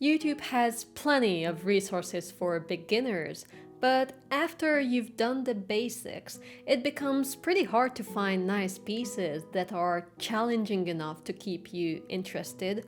YouTube has plenty of resources for beginners, but after you've done the basics, it becomes pretty hard to find nice pieces that are challenging enough to keep you interested,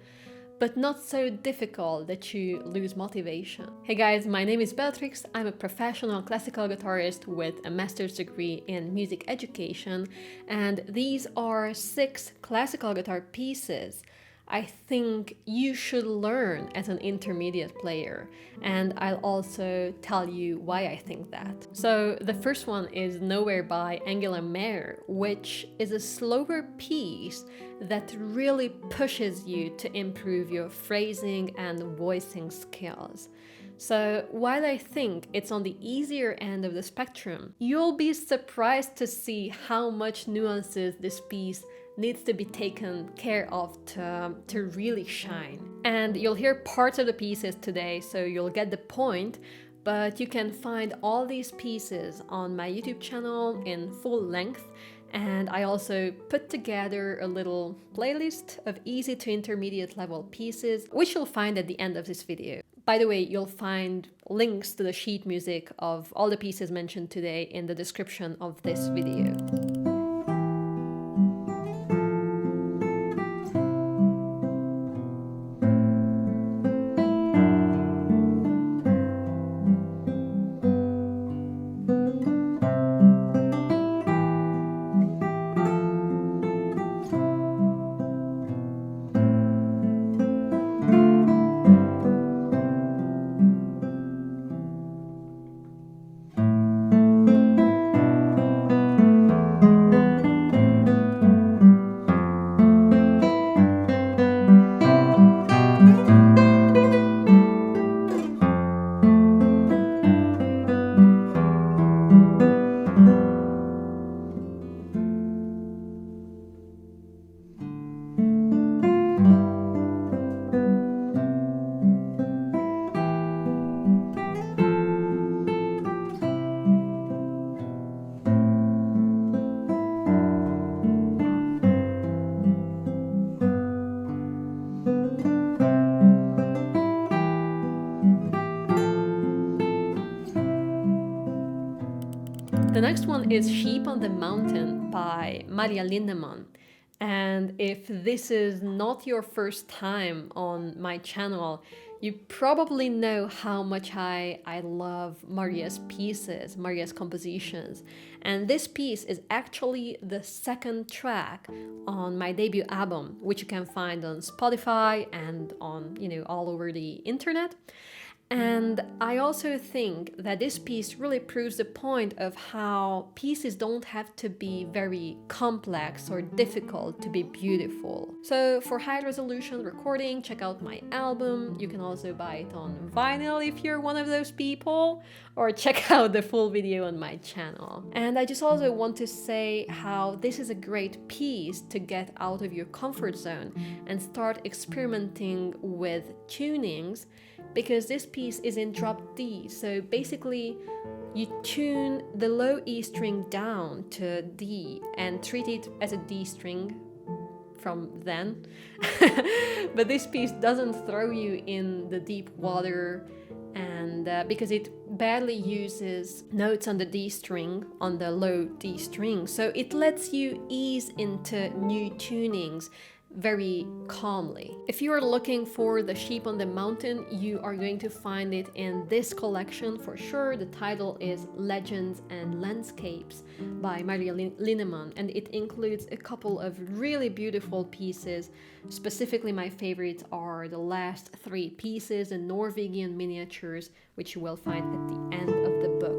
but not so difficult that you lose motivation. Hey guys, my name is Beatrix. I'm a professional classical guitarist with a master's degree in music education, and these are 6 classical guitar pieces I think you should learn as an intermediate player, and I'll also tell you why I think that. So the first one is Nowhere by Mair, which is a slower piece that really pushes you to improve your phrasing and voicing skills. So while I think it's on the easier end of the spectrum, you'll be surprised to see how much nuances this piece needs to be taken care of to really shine. And you'll hear parts of the pieces today, so you'll get the point, but you can find all these pieces on my YouTube channel in full length, and I also put together a little playlist of easy to intermediate level pieces, which you'll find at the end of this video. By the way, you'll find links to the sheet music of all the pieces mentioned today in the description of this video. The next one is Sheep on the Mountain by Maira Linnemann. And if this is not your first time on my channel, you probably know how much I love Maria's pieces, Maria's compositions. And this piece is actually the second track on my debut album, which you can find on Spotify and on, all over the internet. And I also think that this piece really proves the point of how pieces don't have to be very complex or difficult to be beautiful. So for high resolution recording, check out my album. You can also buy it on vinyl if you're one of those people, or check out the full video on my channel. And I just also want to say how this is a great piece to get out of your comfort zone and start experimenting with tunings, because this piece is in drop D. So basically you tune the low E string down to D and treat it as a D string from then. But this piece doesn't throw you in the deep water, and because it barely uses notes on the D string, on the low D string, so it lets you ease into new tunings very calmly. If you are looking for the Sheep on the Mountain, you are going to find it in this collection for sure. The title is Legends and Landscapes by Maira Linnemann, and it includes a couple of really beautiful pieces. Specifically, my favorites are the last 3 pieces, the Norwegian miniatures, which you will find at the end of the book.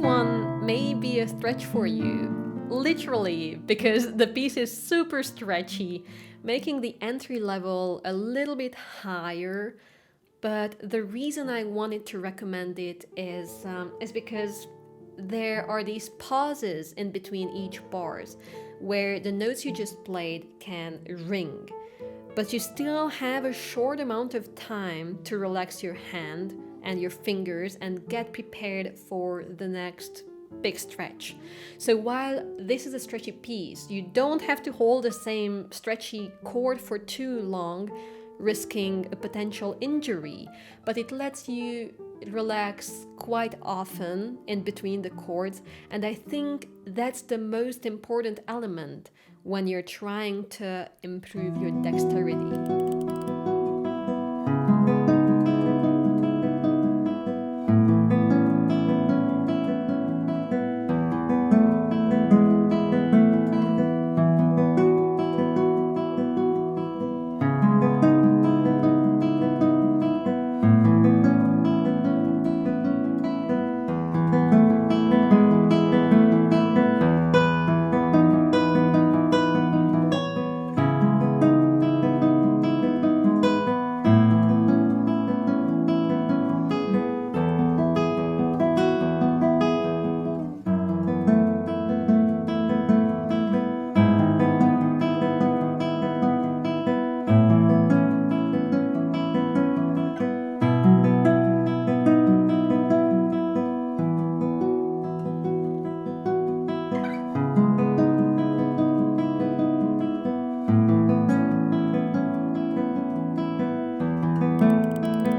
one may be a stretch for you. Literally, because the piece is super stretchy, making the entry level a little bit higher. But the reason I wanted to recommend it is because there are these pauses in between each bars where the notes you just played can ring. But you still have a short amount of time to relax your hand and your fingers and get prepared for the next big stretch. So while this is a stretchy piece, you don't have to hold the same stretchy chord for too long, risking a potential injury, but it lets you relax quite often in between the chords, and I think that's the most important element when you're trying to improve your dexterity.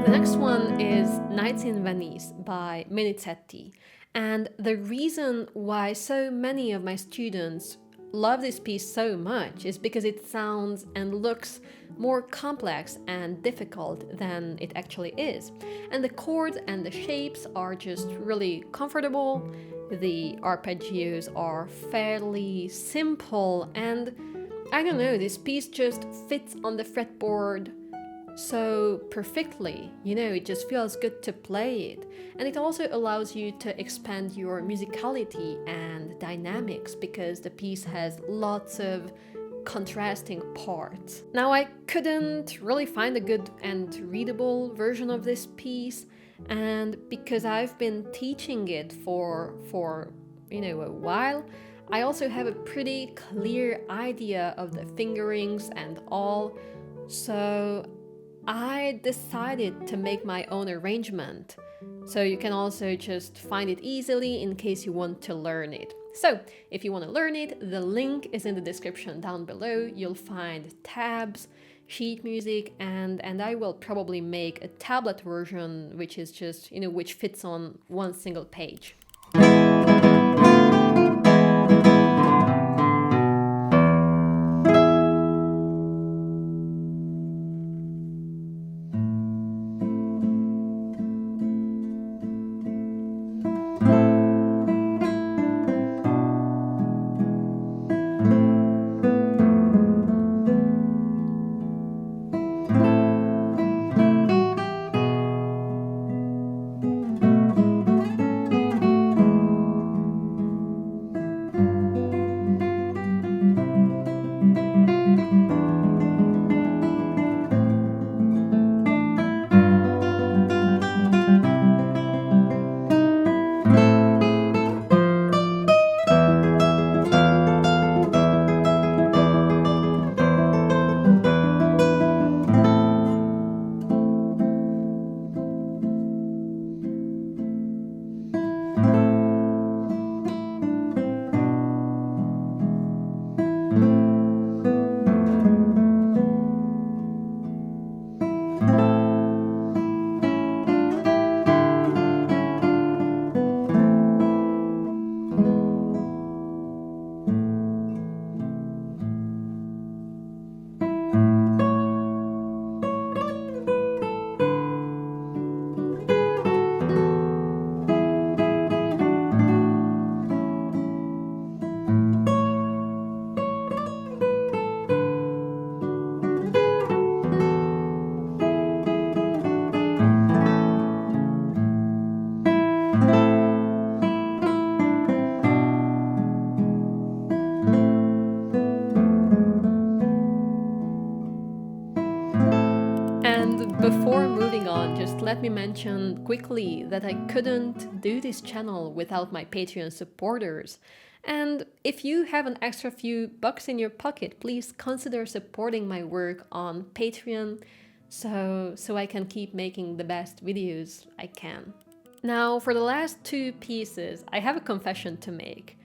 The next one is Nights in Venice by Minicetti. And the reason why so many of my students love this piece so much is because it sounds and looks more complex and difficult than it actually is. And the chords and the shapes are just really comfortable. The arpeggios are fairly simple, and I don't know, this piece just fits on the fretboard so perfectly. It just feels good to play it. And it also allows you to expand your musicality and dynamics because the piece has lots of contrasting parts. Now, I couldn't really find a good and readable version of this piece, and because I've been teaching it for a while, I also have a pretty clear idea of the fingerings and all. So I decided to make my own arrangement, so you can also just find it easily in case you want to learn it. So if you want to learn it, the link is in the description down below. You'll find tabs, sheet music, and I will probably make a tablet version, which is just, which fits on one single page. let me mention quickly that I couldn't do this channel without my Patreon supporters. And if you have an extra few bucks in your pocket, please consider supporting my work on Patreon so I can keep making the best videos I can. Now, for the last two pieces, I have a confession to make.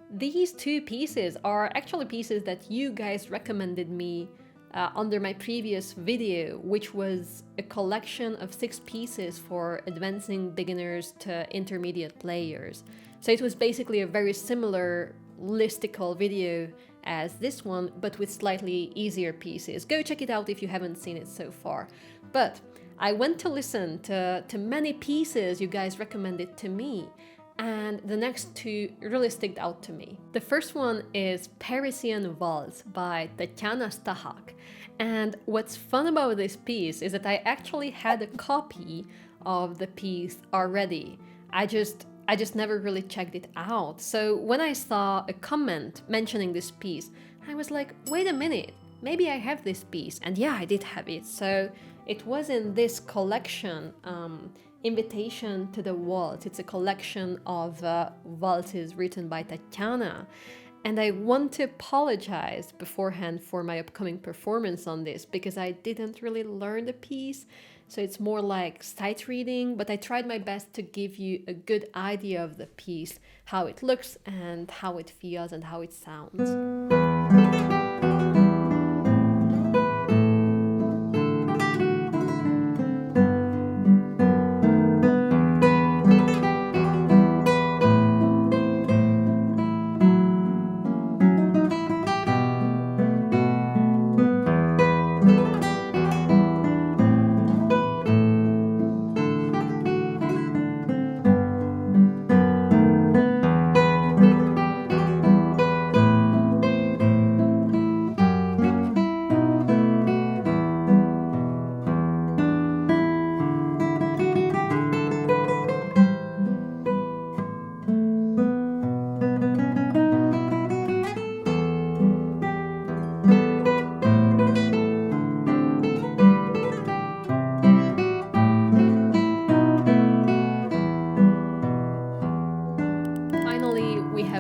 These two pieces are actually pieces that you guys recommended me under my previous video, which was a collection of 6 pieces for advancing beginners to intermediate players. So it was basically a very similar listicle video as this one, but with slightly easier pieces. Go check it out if you haven't seen it so far. But I went to listen to many pieces you guys recommended to me, and the next two really sticked out to me. The first one is Parisian Waltz by Tatiana Stachak. And what's fun about this piece is that I actually had a copy of the piece already. I just never really checked it out. So when I saw a comment mentioning this piece, I was like, wait a minute, maybe I have this piece. And yeah, I did have it. So it was in this collection, Invitation to the Waltz. It's a collection of waltzes written by Tatiana. And I want to apologize beforehand for my upcoming performance on this because I didn't really learn the piece. So it's more like sight reading, but I tried my best to give you a good idea of the piece, how it looks and how it feels and how it sounds.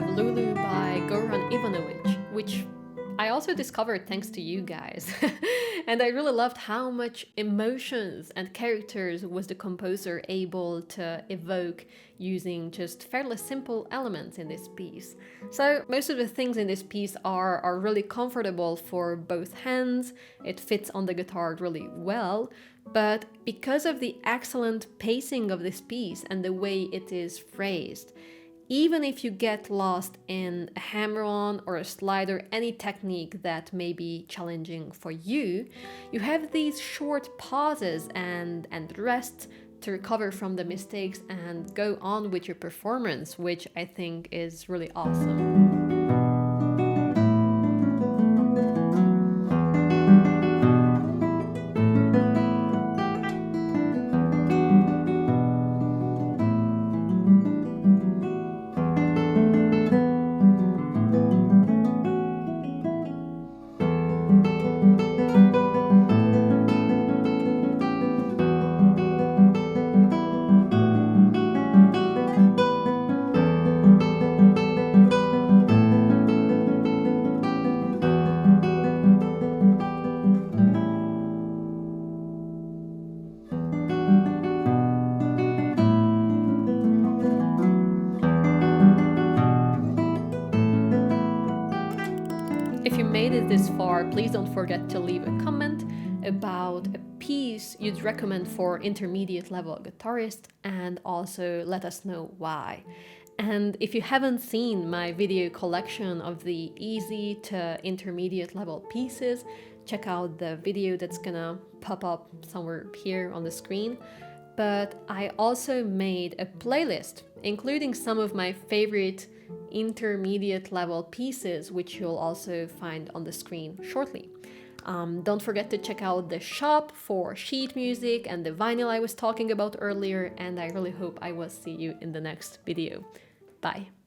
Lulu by Goran Ivanovic, which I also discovered thanks to you guys. And I really loved how much emotions and characters was the composer able to evoke using just fairly simple elements in this piece. So most of the things in this piece are really comfortable for both hands. It fits on the guitar really well. But because of the excellent pacing of this piece and the way it is phrased, even if you get lost in a hammer-on or a slider, any technique that may be challenging for you, you have these short pauses and rests to recover from the mistakes and go on with your performance, which I think is really awesome. If you made it this far, please don't forget to leave a comment about a piece you'd recommend for intermediate level guitarists, and also let us know why. And if you haven't seen my video collection of the easy to intermediate level pieces, check out the video that's gonna pop up somewhere here on the screen. But I also made a playlist including some of my favorite intermediate level pieces, which you'll also find on the screen shortly. Don't forget to check out the shop for sheet music and the vinyl I was talking about earlier, and I really hope I will see you in the next video. Bye!